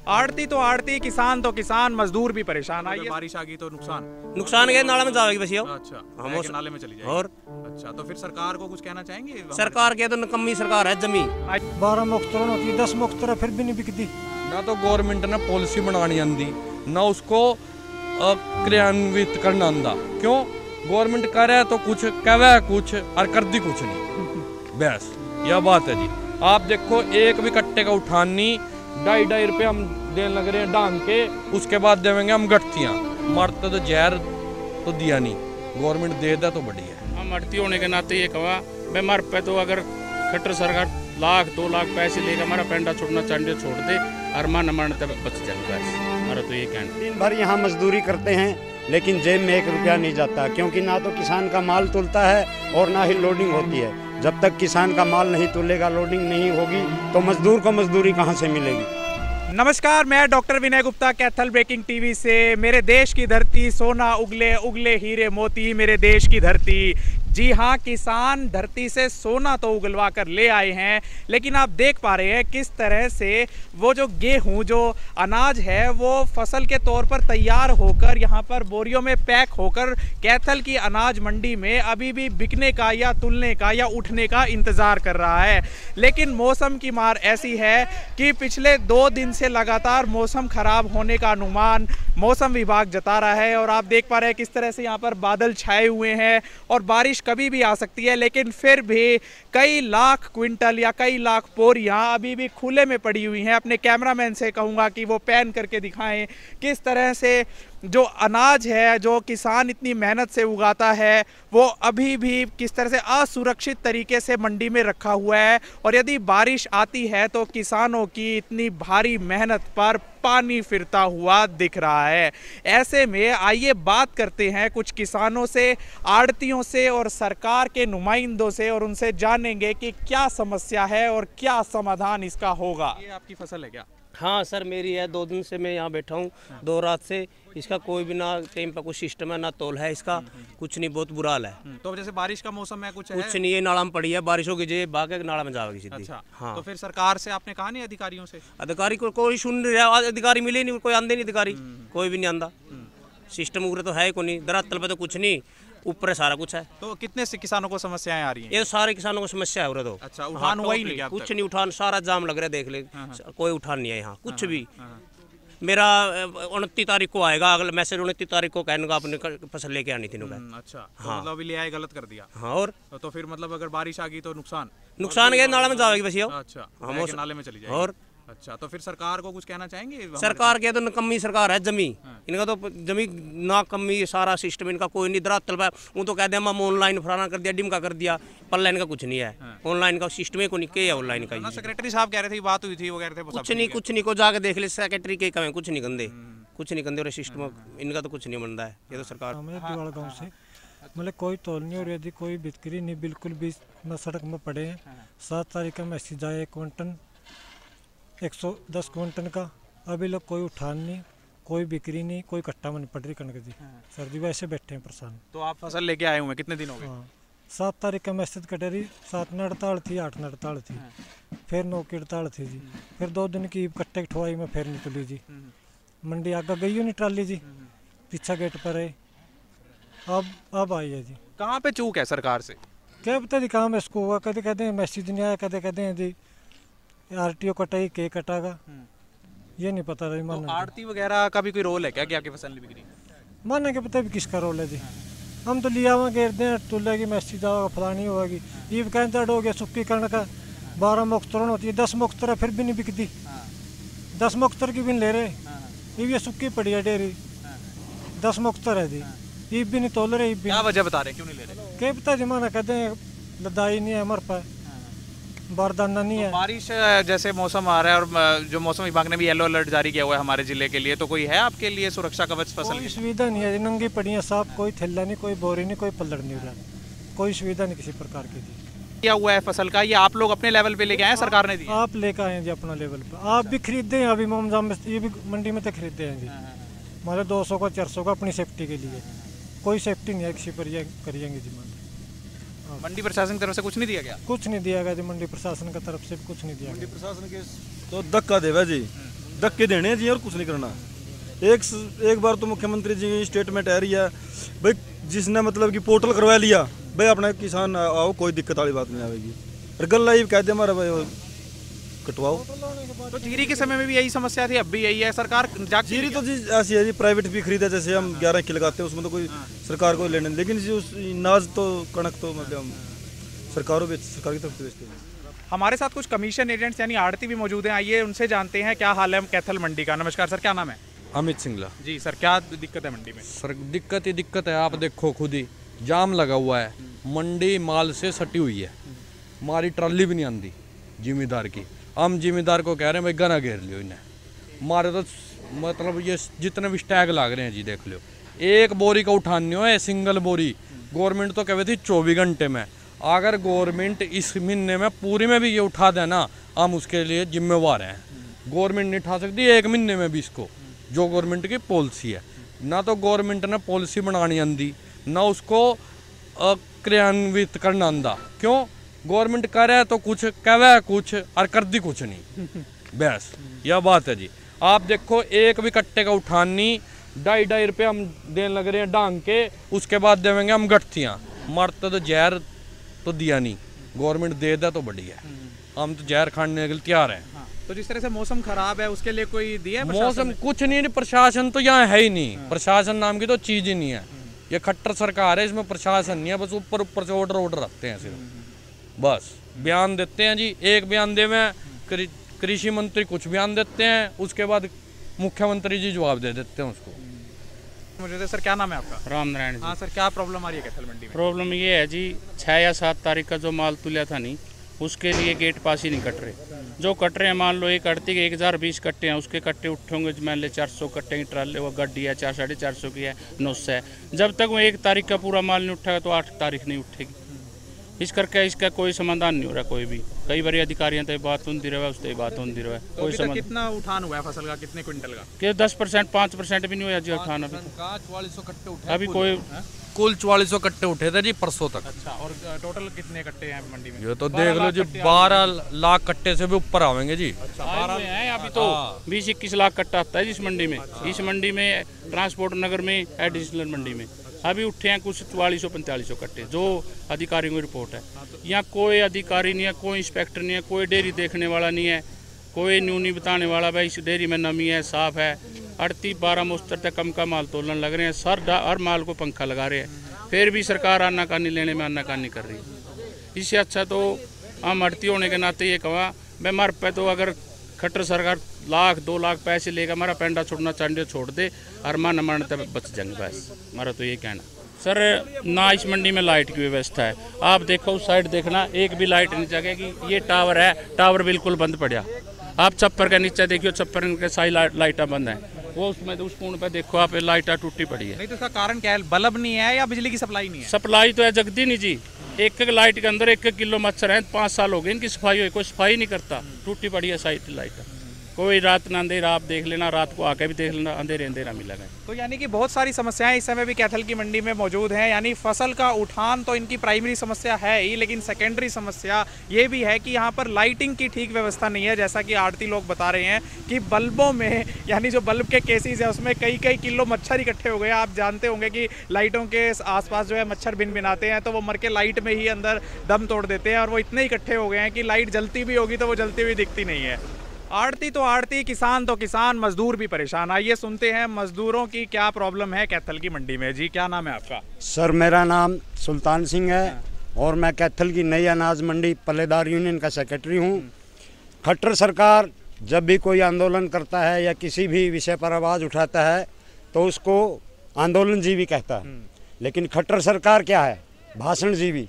आड़ती तो आड़ती, किसान तो किसान, मजदूर भी परेशान। आइए, बारिश आ गई तो नुकसान गया, नाला में जाएगी बस ये। अच्छा, हम नाले में चली जाएगी। और अच्छा, तो फिर सरकार को कुछ कहना चाहेंगे? सरकार के तो नकम्मी सरकार है। जमीन 12 मुख्तरन होती है, 10 मुख्तरा फिर भी नहीं बिकती। ना तो गवर्नमेंट ने पॉलिसी बनानी आंदी, ना उसको क्रियान्वित करना आंदा। क्यों? गवर्नमेंट करे तो कुछ कहवे कुछ और कर दी कुछ नहीं। बस यह बात है जी। आप देखो, एक भी कट्टे का उठान नहीं, 2.5 रुपये हम देने लग रहे हैं डांग के, उसके बाद देवेंगे हम गठतियाँ। मरते तो जहर तो दिया नहीं, गवर्नमेंट दे दे तो बढ़िया है। हम मरती होने के नाते ये कहा मैं मर पे तो अगर खट्टर सरकार 1-2 लाख पैसे लेकर हमारा पेंडा छोड़ना चांडे छोड़ दे और मन मरने तक बच जाए। बस हमारा तो ये कहना। दिन भर यहाँ मजदूरी करते हैं लेकिन जेब में 1 रुपया नहीं जाता, क्योंकि ना तो किसान का माल तुलता है और ना ही लोडिंग होती है। जब तक किसान का माल नहीं तुलेगा, लोडिंग नहीं होगी, तो मजदूर को मजदूरी कहाँ से मिलेगी। नमस्कार, मैं डॉक्टर विनय गुप्ता, कैथल ब्रेकिंग टीवी से। मेरे देश की धरती सोना उगले, उगले हीरे मोती मेरे देश की धरती। जी हाँ, किसान धरती से सोना तो उगलवा कर ले आए हैं, लेकिन आप देख पा रहे हैं किस तरह से वो जो गेहूं, जो अनाज है, वो फसल के तौर पर तैयार होकर यहाँ पर बोरियों में पैक होकर कैथल की अनाज मंडी में अभी भी बिकने का या तुलने का या उठने का इंतज़ार कर रहा है। लेकिन मौसम की मार ऐसी है कि पिछले 2 दिन से लगातार मौसम खराब होने का अनुमान मौसम विभाग जता रहा है। और आप देख पा रहे हैं किस तरह से यहाँ पर बादल छाए हुए हैं और बारिश कभी भी आ सकती है। लेकिन फिर भी कई लाख क्विंटल या कई लाख बोरियां अभी भी खुले में पड़ी हुई हैं। अपने कैमरामैन से कहूँगा कि वो पैन करके दिखाएं किस तरह से जो अनाज है, जो किसान इतनी मेहनत से उगाता है, वो अभी भी किस तरह से असुरक्षित तरीके से मंडी में रखा हुआ है। और यदि बारिश आती है तो किसानों की इतनी भारी मेहनत पर पानी फिरता हुआ दिख रहा है। ऐसे में आइए बात करते हैं कुछ किसानों से, आड़तियों से और सरकार के नुमाइंदों से, और उनसे जानेंगे कि क्या समस्या है और क्या समाधान इसका होगा। ये आपकी फसल है क्या? हाँ सर, मेरी है। 2 दिन से मैं यहाँ बैठा हूँ, 2 रात से। इसका कोई भी ना टाइम पर कुछ सिस्टम है, ना तोल है इसका, कुछ नहीं, बहुत बुरा हाल है। तो जैसे बारिश का मौसम है, कुछ नहीं, ये नाला में पड़ी है, बारिश होगी जे भागे नाला में जाएगी सीधी। अच्छा, हाँ। तो फिर सरकार से आपने कहा नहीं, अधिकारियों से? अधिकारी को कोई सुन नहीं रहा, अधिकारी मिले नहीं, कोई आंदे नहीं अधिकारी, कोई भी नहीं आंदा। सिस्टम उग्र तो है को नहीं, दरअसल पे तो कुछ नहीं, ऊपर सारा कुछ है। तो कितने से किसानों को समस्याएं आ रही हैं? ये सारे किसानों को समस्या है। तो अच्छा, उठान हुआ ही नहीं क्या? कुछ नहीं उठान, सारा जाम लग रहा है, देख ले। कोई उठान नहीं है यहाँ कुछ भी। मेरा 29 तारीख को आएगा अगला मैसेज, 29 तारीख को कहने का अपनी फसल लेके आनी थी। अच्छा, तो मतलब अभी ले आए, गलत कर दिया। हाँ, और तो फिर मतलब अगर बारिश आ गई तो नुकसान गया, नाला में जाएगी बस ये। अच्छा, नाले में चली जाएगी। और अच्छा, तो फिर सरकार को कुछ कहना चाहेंगे? सरकार के तो नकम्मी सरकार है। जमीन इनका तो जमीन ना कमी, सारा सिस्टम इनका कोई नहीं। दरअसल वो तो कहते हैं हम ऑनलाइन फलाना कर दिया, डिमका कर दिया, पल्ला इनका कुछ नहीं है। ऑनलाइन का सिस्टम ही को नहीं है, ऑनलाइन का। सेक्रेटरी साहब कह रहे थे, बात हुई थी, वो कह रहे थे कुछ नहीं को जाके देख ले, सेक्रेटरी के कहें कुछ नहीं गंदे, कुछ नहीं गंदे। और सिस्टम इनका तो कुछ नहीं बनता है। ये तो सरकार गाँव से मतलब कोई तोल नहीं, और यदि कोई बिक्री नहीं, बिल्कुल भी न सड़क में पड़े हैं। 7 तारीख का मैसेज आया 1 क्विंटल 110 क्विंटल का, अभी लोग कोई उठान नहीं, कोई बिक्री नहीं, कोई कट्टा में नहीं पड़ रही कनक जी। सर जी वैसे बैठे हैं परेशान। तो आप फसल लेके आए हुए हैं, कितने दिन हो गए? हाँ, 7 तारीख का मैसेज कटे रही, 7 ने हड़ताल थी, 8 ने हड़ताल थी, फिर 9 की हड़ताल थी जी, फिर 2 दिन की कट्टे की ठुआई में फिर निकली जी। मंडी आगे गई नहीं ट्राली जी, पीछा गेट पर है, अब आई है जी। कहाँ पे चूक है सरकार से? क्या पता जी कहाँ में इसको हुआ, कदे कहते हैं मैसेज नहीं आया, कदे कहते हैं जी RTO कटाई के कटागा, ये नहीं पता रही। तो आड़ती वगैरह का भी कोई रोल है क्या कि आपकी फसल नहीं बिक्री? मानने के पता भी किसका रोल है जी। हम तो लिया हुआ घेर दें, तुलेगी मैसेज आएगा, फलानी होगी, ये कहते हो गया सुक्की कणक का 12 मुख्तरन होती है, 10 मुख्तर फिर भी नहीं बिकती। 10 मुख्तर की भी नहीं ले रहे, ये सुक्की पड़ी है डेरी, 10 मुख्तर है जी, ये भी नहीं तोल रहे। क्या वजह बता रहे, क्यों नहीं ले रहे? क्या पता जी, माना कहते हैं लदाई नहीं है हमारे पास, बारदाना नहीं है। बारिश जैसे मौसम आ रहा है और जो मौसम विभाग ने भी येलो अलर्ट जारी किया हुआ है हमारे जिले के लिए, तो कोई है आपके लिए सुरक्षा कवच फसल की? सुविधा नहीं है, नंगी पड़ी है साफ, कोई थैला नहीं, कोई बोरी नहीं, कोई पल्लड़ नहीं रहा, कोई सुविधा नहीं किसी प्रकार की जी। क्या हुआ है फसल का, ये आप लोग अपने लेवल पे लेके आए, सरकार ने दिया? आप लेकर आए जी अपना लेवल पे, आप भी खरीदे हैं अभी मोमजाम में, ये भी मंडी में तो खरीदे हैं जी, मतलब 200 का 400 का अपनी सेफ्टी के लिए। कोई सेफ्टी नहीं है किसी पर, ये करिएंगे जी। मंडी प्रशासन की तरफ से कुछ नहीं दिया गया? कुछ नहीं दिया गया जी, मंडी प्रशासन की तरफ से कुछ नहीं दिया। मंडी प्रशासन के तो धक्का देवा जी, धक्के देने हैं जी और कुछ नहीं करना। एक बार तो मुख्यमंत्री जी की स्टेटमेंट आ रही है भाई, जिसने मतलब कि पोर्टल करवा लिया भाई अपने किसान आओ, कोई दिक्कत वाली बात नहीं आएगी। और गल्ला ही कह दे हमारा भाई कटवाओ। तो जीरी के समय में भी यही समस्या थी, अब भी यही है। सरकार जीरी तो जी ऐसी है जी, प्राइवेट भी खरीदा, जैसे हम 11 की लगाते हैं उसमें तो कोई सरकार को लेने, लेकिन जी उस नाज तो कणक तो मतलब सरकार की तरफ से बेचते हैं। हमारे साथ कुछ कमीशन एजेंट्स यानी आड़ती भी मौजूद हैं, आइए उनसे जानते हैं क्या हाल है कैथल मंडी का। नमस्कार सर, क्या नाम है? अमित सिंगला। जी सर, क्या दिक्कत है मंडी में? सर दिक्कत ही दिक्कत है, आप देखो खुद ही जाम लगा हुआ है, मंडी माल से सटी हुई है, हमारी ट्रॉली भी नहीं आती जिम्मेदार की। हम जिम्मेदार को कह रहे हैं भाई गना घेर लियो इन्हें, हमारे तो मतलब ये जितने भी स्टैग लाग रहे हैं जी देख लो, एक बोरी का उठानी है सिंगल बोरी। गवर्नमेंट तो कह रही थी 24 घंटे में, अगर गवर्नमेंट इस महीने में पूरी में भी ये उठा देना हम उसके लिए जिम्मेवार हैं। गवर्नमेंट नहीं उठा सकती एक महीने में भी इसको, जो गवर्नमेंट की पॉलिसी है। ना तो गवर्नमेंट ने पॉलिसी बनानी आंदी, ना उसको क्रियान्वित करना आंदा। क्यों? गवर्नमेंट करे तो कुछ कहवे कुछ और कर दी कुछ नहीं, बस यह बात है जी। आप देखो एक भी कट्टे का उठानी 2.5 रुपये हम देने लग रहे हैं डांग के, उसके बाद देवेंगे हम गठतियाँ। मरते तो जहर तो दिया नहीं, गवर्नमेंट दे दे तो बढ़िया है, हम तो जहर खाने के लिए तैयार हैं। तो जिस तरह से मौसम खराब है उसके लिए कोई दिया है मौसम? कुछ नहीं, प्रशासन तो यहाँ है ही नहीं, प्रशासन नाम की तो चीज ही नहीं है। ये खट्टर सरकार है, इसमें प्रशासन नहीं है, बस ऊपर ऊपर से ऑर्डर रखते हैं सिर्फ, बस बयान देते हैं जी। एक बयान देवे कृषि मंत्री कुछ बयान देते हैं, उसके बाद मुख्यमंत्री जी जवाब दे देते हैं उसको। मुझे तो सर, क्या नाम है आपका? राम नारायण जी। हाँ सर, क्या प्रॉब्लम आ रही है कैथल मंडी में? प्रॉब्लम ये है जी, 6 या 7 तारीख का जो माल तुला था नहीं, उसके लिए गेट पास ही नहीं कट रहे। जो कट रहे हैं, मान लो एक अड़ती के 1020 कट्टे हैं, उसके कट्टे उठे होंगे मान ले 400 कट्टे की ट्राले, वो गड्डी है 400-450 की है, 900 है। जब तक वो 1 तारीख का पूरा माल नहीं उठेगा तो 8 तारीख नहीं उठेगी। इस करके इसका कोई समाधान नहीं हो रहा कोई भी। कई बार अधिकारियों तक बात होती रहे, उससे बात होती रहे, कोई समाधान। कितना उठान हुआ है फसल का, कितने क्विंटल का? कि 10% 5% भी नहीं हुआ जी उठान अभी। 4400 कट्टे उठे अभी कोई कुल 4400 कट्टे उठे थे जी परसों तक। अच्छा, और टोटल कितने कट्टे हैं मंडी में? ये तो देख लो जी 12 लाख कट्टे से भी ऊपर आवेंगे जी। हैं अभी तो 20-21 लाख कट्टा आता है इस मंडी में। इस मंडी में ट्रांसपोर्ट नगर में एडिशनल मंडी में अभी उठे हैं कुछ 4400-4500 कट्टे, जो अधिकारियों की रिपोर्ट है। यहाँ कोई अधिकारी नहीं है, कोई इंस्पेक्टर नहीं है, कोई डेयरी देखने वाला नहीं है, कोई न्यू नहीं बताने वाला भाई इस डेयरी में नमी है, साफ है। 38-12 मुस्तर तक कम का माल तोलन लग रहे हैं, हर माल को पंखा लगा रहे हैं, फिर भी सरकार आनाकानी लेने में आनाकानी कर रही है। इससे अच्छा तो हम अड़ती होने के नाते ये कहा मैं मर पे तो अगर खट्टर सरकार 1-2 लाख पैसे लेकर हमारा पेंडा छोड़ना चांडे छोड़ दे और मन मन तब बच जाएंगे, बस हमारा तो ये कहना। सर ना इस मंडी में लाइट की व्यवस्था है, आप देखो उस साइड देखना एक भी लाइट नहीं जगेगी। ये टावर है, टावर बिल्कुल बंद पड़ा। आप छप्पर के नीचे देखियो, छप्पर के सारी लाइटें बंद हैं, वो उसमें उस कोण पे देखो आप लाइटें टूटी पड़ी है। नहीं तो इसका कारण क्या है? बल्ब नहीं है या बिजली की सप्लाई नहीं है? सप्लाई तो है जगदी नहीं जी। एक लाइट के अंदर 1 किलो मच्छर है, 5 साल हो गए इनकी सफाई हुई, कोई सफाई नहीं करता, टूटी पड़ी है साइड लाइट। कोई रात ना अंधेरा, आप देख लेना, रात को आके भी देख लेना, अंधेरे अंधेरा मिलेगा। तो यानी कि बहुत सारी समस्याएं इस समय भी कैथल की मंडी में मौजूद हैं। यानी फसल का उठान तो इनकी प्राइमरी समस्या है ही, लेकिन सेकेंडरी समस्या ये भी है कि यहाँ पर लाइटिंग की ठीक व्यवस्था नहीं है। जैसा कि आड़ती लोग बता रहे हैं कि बल्बों में, यानी जो बल्ब के केसेस है उसमें कई किलो मच्छर इकट्ठे हो गए। आप जानते होंगे कि लाइटों के आसपास जो है मच्छर बिन बिनाते हैं, तो वो मर के लाइट में ही अंदर दम तोड़ देते हैं, और वो इतने इकट्ठे हो गए हैं कि लाइट जलती भी होगी तो वो जलती हुई दिखती नहीं है। आड़ती तो आड़ती, किसान तो किसान, मजदूर भी परेशान। आइए सुनते हैं मजदूरों की क्या प्रॉब्लम है कैथल की मंडी में। जी क्या नाम है आपका? सर मेरा नाम सुल्तान सिंह है और मैं कैथल की नई अनाज मंडी पल्लेदार यूनियन का सेक्रेटरी हूँ। खट्टर सरकार जब भी कोई आंदोलन करता है या किसी भी विषय पर आवाज़ उठाता है तो उसको आंदोलन जीवी कहता है, लेकिन खट्टर सरकार क्या है? भाषण जीवी,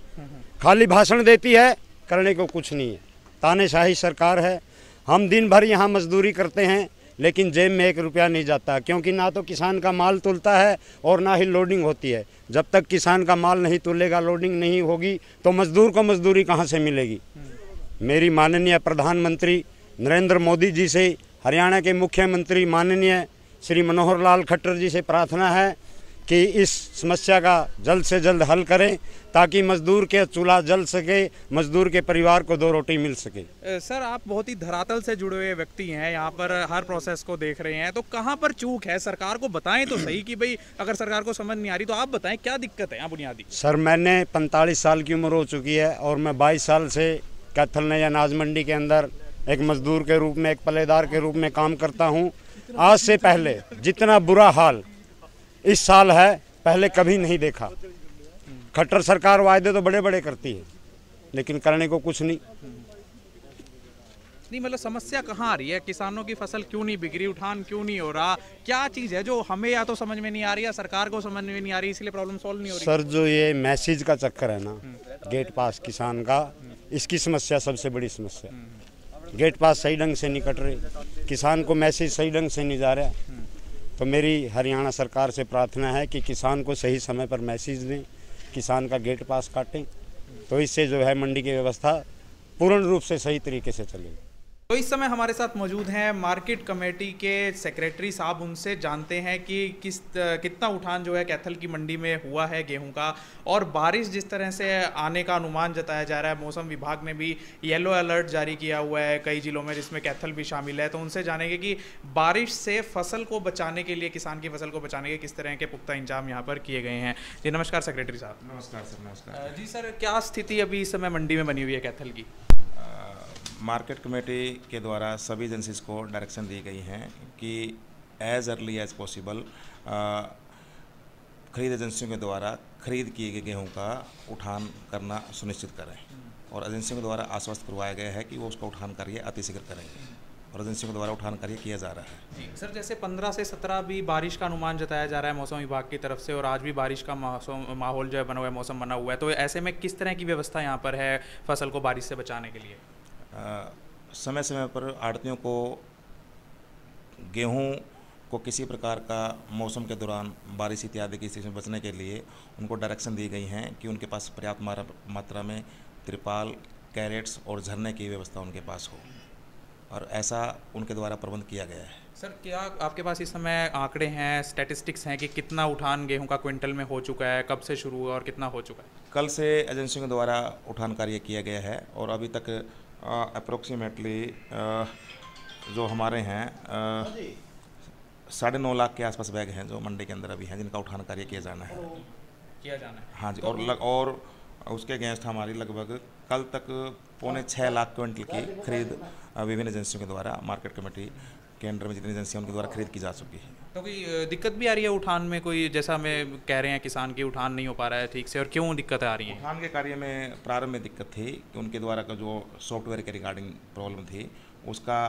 खाली भाषण देती है, करने को कुछ नहीं है। तानाशाही सरकार है। हम दिन भर यहाँ मजदूरी करते हैं लेकिन जेब में 1 रुपया नहीं जाता, क्योंकि ना तो किसान का माल तुलता है और ना ही लोडिंग होती है। जब तक किसान का माल नहीं तुलेगा, लोडिंग नहीं होगी, तो मजदूर को मजदूरी कहाँ से मिलेगी? मेरी माननीय प्रधानमंत्री नरेंद्र मोदी जी से, हरियाणा के मुख्यमंत्री माननीय श्री मनोहर लाल खट्टर जी से प्रार्थना है कि इस समस्या का जल्द से जल्द हल करें ताकि मजदूर के चूल्हा जल सके, मजदूर के परिवार को 2 रोटी मिल सके। सर, आप बहुत ही धरातल से जुड़े हुए व्यक्ति हैं, यहाँ पर हर प्रोसेस को देख रहे हैं, तो कहाँ पर चूक है? सरकार को बताएं तो सही कि भाई अगर सरकार को समझ नहीं आ रही तो आप बताएं क्या दिक्कत है यहाँ बुनियादी। सर, मैंने 45 साल की उम्र हो चुकी है और मैं 22 साल से कैथल नई अनाज मंडी के अंदर एक मजदूर के रूप में, एक पल्लेदार के रूप में काम करता हूँ। आज से पहले जितना बुरा हाल इस साल है पहले कभी नहीं देखा। खट्टर सरकार वायदे तो बड़े बड़े करती है लेकिन करने को कुछ नहीं। मतलब समस्या कहाँ आ रही है? किसानों की फसल क्यों नहीं बिक रही, उठान क्यों नहीं हो रहा? क्या चीज़ है जो हमें या तो समझ में नहीं आ रही या सरकार को समझ में नहीं आ रही, इसलिए प्रॉब्लम सॉल्व नहीं हो रही? सर, जो ये मैसेज का चक्कर है ना, गेट पास किसान का, इसकी समस्या सबसे बड़ी समस्या। गेट पास सही ढंग से नहीं कट रहे, किसान को मैसेज सही ढंग से नहीं जा रहा। तो मेरी हरियाणा सरकार से प्रार्थना है कि किसान को सही समय पर मैसेज दें, किसान का गेट पास काटें, तो इससे जो है मंडी की व्यवस्था पूर्ण रूप से सही तरीके से चलेगी। तो इस समय हमारे साथ मौजूद हैं मार्केट कमेटी के सेक्रेटरी साहब। उनसे जानते हैं कि कितना उठान जो है कैथल की मंडी में हुआ है गेहूं का, और बारिश जिस तरह से आने का अनुमान जताया जा रहा है, मौसम विभाग ने भी येलो अलर्ट जारी किया हुआ है कई जिलों में जिसमें कैथल भी शामिल है। तो उनसे जानेंगे कि बारिश से फसल को बचाने के लिए, किसान की फसल को बचाने के किस तरह के पुख्ता इंतजाम यहाँ पर किए गए हैं। जी नमस्कार सेक्रेटरी साहब। नमस्कार सर। नमस्कार जी सर, क्या स्थिति अभी इस समय मंडी में बनी हुई है कैथल की? मार्केट कमेटी के द्वारा सभी एजेंसीज को डायरेक्शन दी गई हैं कि एज अर्ली एज पॉसिबल खरीद एजेंसियों के द्वारा खरीद किए गए गेहूं का उठान करना सुनिश्चित करें, और एजेंसियों के द्वारा आश्वस्त करवाया गया है कि वो उसका उठान कार्य अतिशीघ्र करेंगे, और एजेंसियों के द्वारा उठान कार्य किया जा रहा है। जी सर, जैसे 15 से 17 भी बारिश का अनुमान जताया जा रहा है मौसम विभाग की तरफ से, और आज भी बारिश का माहौल जो है बना हुआ है, मौसम बना हुआ है, तो ऐसे में किस तरह की व्यवस्था यहाँ पर है फसल को बारिश से बचाने के लिए? समय समय पर आड़तियों को गेहूं को किसी प्रकार का मौसम के दौरान बारिश इत्यादि की स्थिति से बचने के लिए उनको डायरेक्शन दी गई हैं कि उनके पास पर्याप्त मात्रा में तिरपाल, कैरेट्स और झरने की व्यवस्था उनके पास हो, और ऐसा उनके द्वारा प्रबंध किया गया है। सर, क्या आपके पास इस समय आंकड़े हैं, स्टैटिस्टिक्स हैं कि कितना उठान गेहूं का क्विंटल में हो चुका है, कब से शुरू हुआ और कितना हो चुका है? कल से एजेंसियों के द्वारा उठान कार्य किया गया है, और अभी तक अप्रोक्सीमेटली जो हमारे हैं 9.5 लाख के आसपास बैग हैं जो मंडी के अंदर अभी हैं, जिनका उठान कार्य किया जाना है। हाँ जी, और उसके अगेंस्ट हमारी लगभग कल तक 5.25 लाख क्विंटल की खरीद विभिन्न एजेंसियों के द्वारा, मार्केट कमेटी के अंडर में जितनी एजेंसियाँ उनके द्वारा खरीद की जा चुकी है। तो कोई दिक्कत भी आ रही है उठान में? कोई जैसा हमें कह रहे हैं किसान की उठान नहीं हो पा रहा है ठीक से, और क्यों दिक्कत आ रही है? उठान के कार्य में प्रारंभ में दिक्कत थी कि उनके द्वारा का जो सॉफ्टवेयर के रिगार्डिंग प्रॉब्लम थी, उसका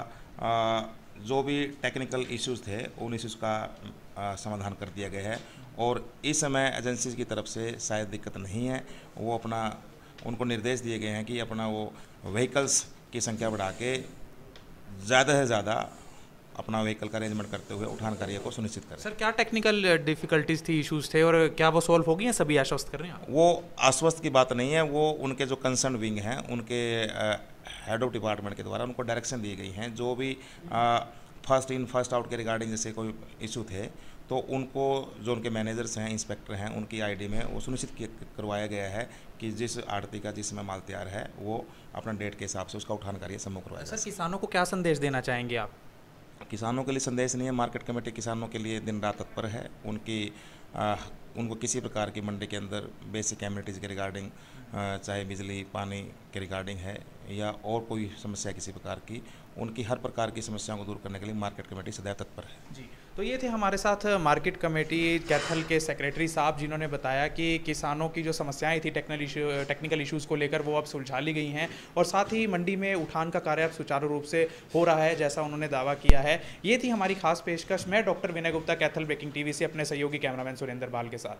जो भी टेक्निकल इश्यूज़ थे उन इश्यूज़ का समाधान कर दिया गया है, और इस समय एजेंसीज की तरफ से शायद दिक्कत नहीं है। वो अपना, उनको निर्देश दिए गए हैं कि अपना वो व्हीकल्स की संख्या बढ़ा के ज़्यादा से ज़्यादा अपना व्हीकल का अरेंजमेंट करते हुए उठान कार्य को सुनिश्चित करें। सर, क्या टेक्निकल डिफिकल्टीज थी, इश्यूज थे, और क्या वो सॉल्व हो गई हैं? सभी आश्वस्त कर रहे हैं? वो आश्वस्त की बात नहीं है, वो उनके जो कंसर्न विंग हैं, उनके हेड ऑफ डिपार्टमेंट के द्वारा उनको डायरेक्शन दी गई हैं। जो भी फर्स्ट इन फर्स्ट आउट के रिगार्डिंग जैसे कोई इशू थे, तो उनको जो उनके मैनेजर्स हैं, इंस्पेक्टर हैं, उनकी आईडी में वो सुनिश्चित करवाया गया है कि जिस आड़ती का जिस समय माल तैयार है वो अपना डेट के हिसाब से उसका उठान कार्य सम्मुख करवाया। सर, किसानों को क्या संदेश देना चाहेंगे आप? किसानों के लिए संदेश नहीं है, मार्केट कमेटी किसानों के लिए दिन रात तत्पर है। उनको किसी प्रकार की मंडी के अंदर बेसिक एमिनिटीज़ के रिगार्डिंग, चाहे बिजली पानी के रिगार्डिंग है या और कोई समस्या किसी प्रकार की, उनकी हर प्रकार की समस्याओं को दूर करने के लिए मार्केट कमेटी सदैव तत्पर है। जी, तो ये थे हमारे साथ मार्केट कमेटी कैथल के सेक्रेटरी साहब, जिन्होंने बताया कि किसानों की जो समस्याएं थी टेक्निकल इश्यूज़ को लेकर वो अब सुलझा ली गई हैं, और साथ ही मंडी में उठान का कार्य अब सुचारू रूप से हो रहा है जैसा उन्होंने दावा किया है। ये थी हमारी खास पेशकश। मैं डॉक्टर विनय गुप्ता, कैथल ब्रेकिंग टीवी से अपने सहयोगी कैमरामैन सुरेंद्र बाल के साथ।